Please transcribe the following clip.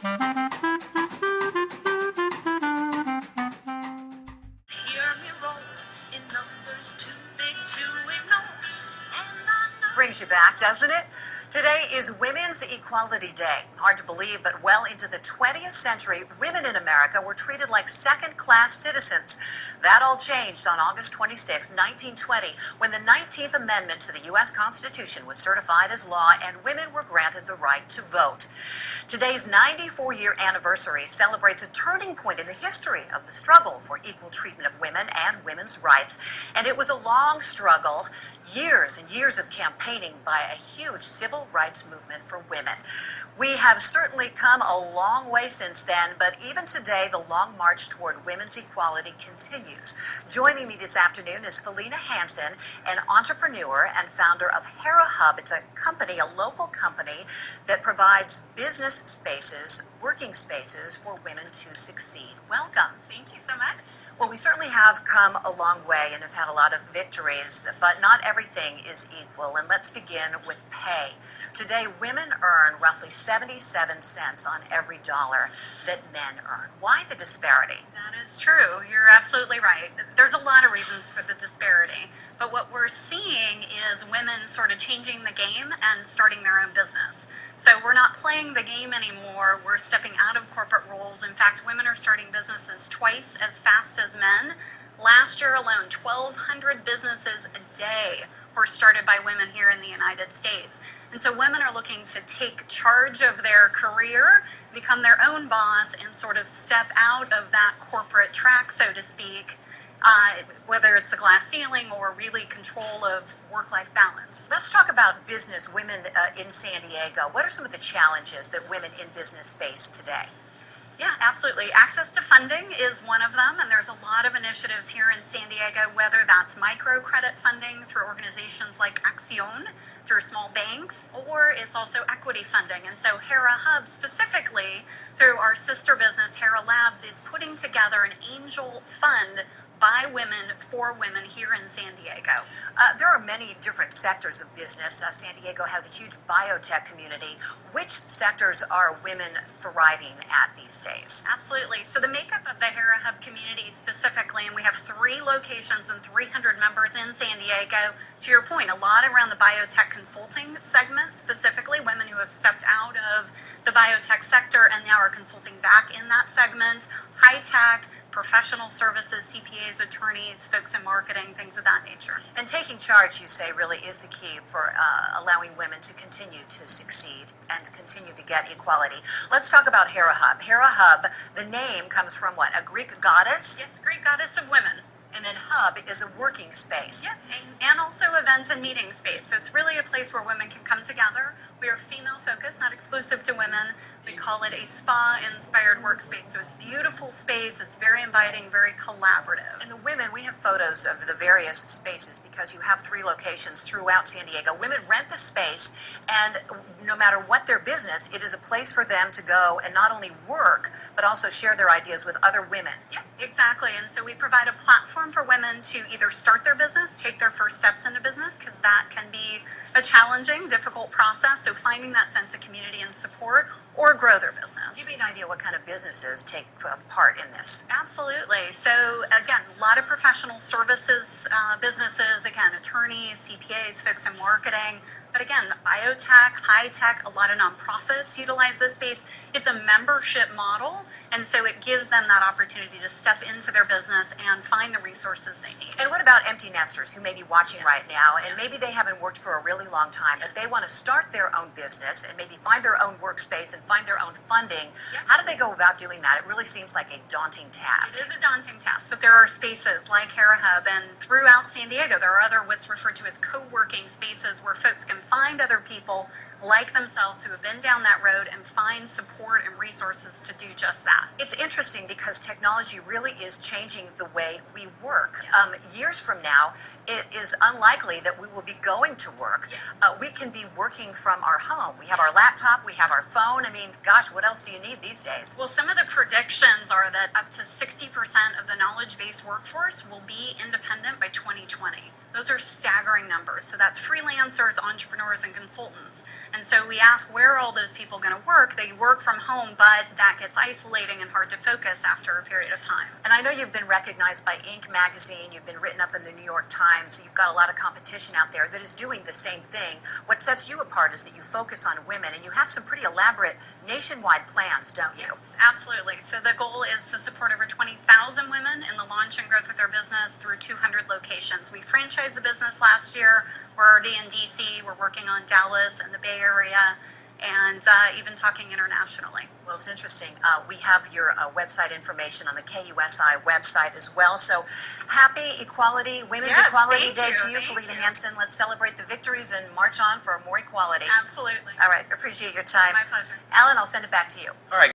Hear me roll in numbers too big to ignore. Brings you back, doesn't it? Today is Women's Equality Day. Hard to believe, but well into the 20th century, women in America were treated like second-class citizens. That all changed on August 26, 1920, when the 19th Amendment to the U.S. Constitution was certified as law and women were granted the right to vote. Today's 94-year anniversary celebrates a turning point in the history of the struggle for equal treatment of women and women's rights. And it was a long struggle, years and years of campaigning by a huge civil rights movement for women. We have certainly come a long way since then, but even today, the long march toward women's equality continues. Joining me this afternoon is Felena Hanson, an entrepreneur and founder of Hera Hub. It's a company, a local company that provides business spaces, working spaces for women to succeed. Welcome. Thank you so much. Well, we certainly have come a long way and have had a lot of victories, but not everything is equal. And let's begin with pay. Today, women earn roughly 77 cents on every dollar that men earn. Why the disparity? That is true. You're absolutely right. There's a lot of reasons for the disparity. But what we're seeing is women sort of changing the game and starting their own business. So we're not playing the game anymore. We're stepping out of corporate roles. In fact, women are starting businesses twice as fast as men. Last year alone, 1,200 businesses a day were started by women here in the United States. And so women are looking to take charge of their career, become their own boss, and sort of step out of that corporate track, so to speak, whether it's a glass ceiling or really control of work-life balance. Let's talk about business, women in San Diego. What are some of the challenges that women in business face today? Yeah, absolutely. Access to funding is one of them, and there's a lot of initiatives here in San Diego, whether that's microcredit funding through organizations like Accion, through small banks, or it's also equity funding. And so Hera Hub specifically, through our sister business, Hera Labs, is putting together an angel fund by women for women here in San Diego. There are many different sectors of business. San Diego has a huge biotech community. Which sectors are women thriving at these days? Absolutely. So the makeup of the Hera Hub community specifically, and we have 3 locations and 300 members in San Diego. To your point, a lot around the biotech consulting segment, specifically women who have stepped out of the biotech sector and now are consulting back in that segment, high tech, professional services, CPAs, attorneys, folks in marketing, things of that nature. And taking charge, you say, really is the key for allowing women to continue to succeed and to continue to get equality. Let's talk about Hera Hub. Hera Hub, the name comes from what? A Greek goddess? Yes, Greek goddess of women. And then Hub is a working space. Yeah, and also event and meeting space. So it's really a place where women can come together. We are female focused, not exclusive to women. We call it a spa-inspired workspace. So it's beautiful space, it's very inviting, very collaborative. And the women, we have photos of the various spaces because you have 3 locations throughout San Diego. Women rent the space, and no matter what their business, it is a place for them to go and not only work, but also share their ideas with other women. Yeah, exactly. And so we provide a platform for women to either start their business, take their first steps into business, because that can be a challenging, difficult process. So finding that sense of community and support, or grow their business. Give me an idea what kind of businesses take part in this. Absolutely. So again, a lot of professional services businesses, again, attorneys, CPAs, folks in marketing, but again, biotech, high tech, a lot of nonprofits utilize this space. It's a membership model, and so it gives them that opportunity to step into their business and find the resources they need. And what about empty nesters who may be watching right now, and maybe they haven't worked for a really long time, but they want to start their own business and maybe find their own workspace and find their own funding. How do they go about doing that? It really seems like a daunting task. It is a daunting task, but there are spaces like Hera Hub, and throughout San Diego, there are other what's referred to as co-working spaces where folks can find other people like themselves who have been down that road and find support and resources to do just that. It's interesting because technology really is changing the way we work. Yes. Years from now, it is unlikely that we will be going to work. Yes. We can be working from our home. We have our laptop, we have our phone. I mean, gosh, what else do you need these days? Well, some of the predictions are that up to 60% of the knowledge-based workforce will be independent by 2020. Those are staggering numbers. So that's freelancers, entrepreneurs, and consultants. And so we ask, where are all those people going to work? They work from home, but that gets isolating and hard to focus after a period of time. And I know you've been recognized by Inc. magazine, you've been written up in the New York Times, so you've got a lot of competition out there that is doing the same thing. What sets you apart is that you focus on women, and you have some pretty elaborate nationwide plans, don't you? Yes, absolutely. So the goal is to support over 20,000 women in the launch and growth of their business through 200 locations. We franchised the business last year. We're already in DC. We're working on Dallas and the Bay Area, and even talking internationally. Well, it's interesting. We have your website information on the KUSI website as well. So happy Equality, Women's Yes, Equality thank Day you, to you, thank Felena you. Hanson. Let's celebrate the victories and march on for more equality. Absolutely. All right, appreciate your time. My pleasure. Alan, I'll send it back to you. All right.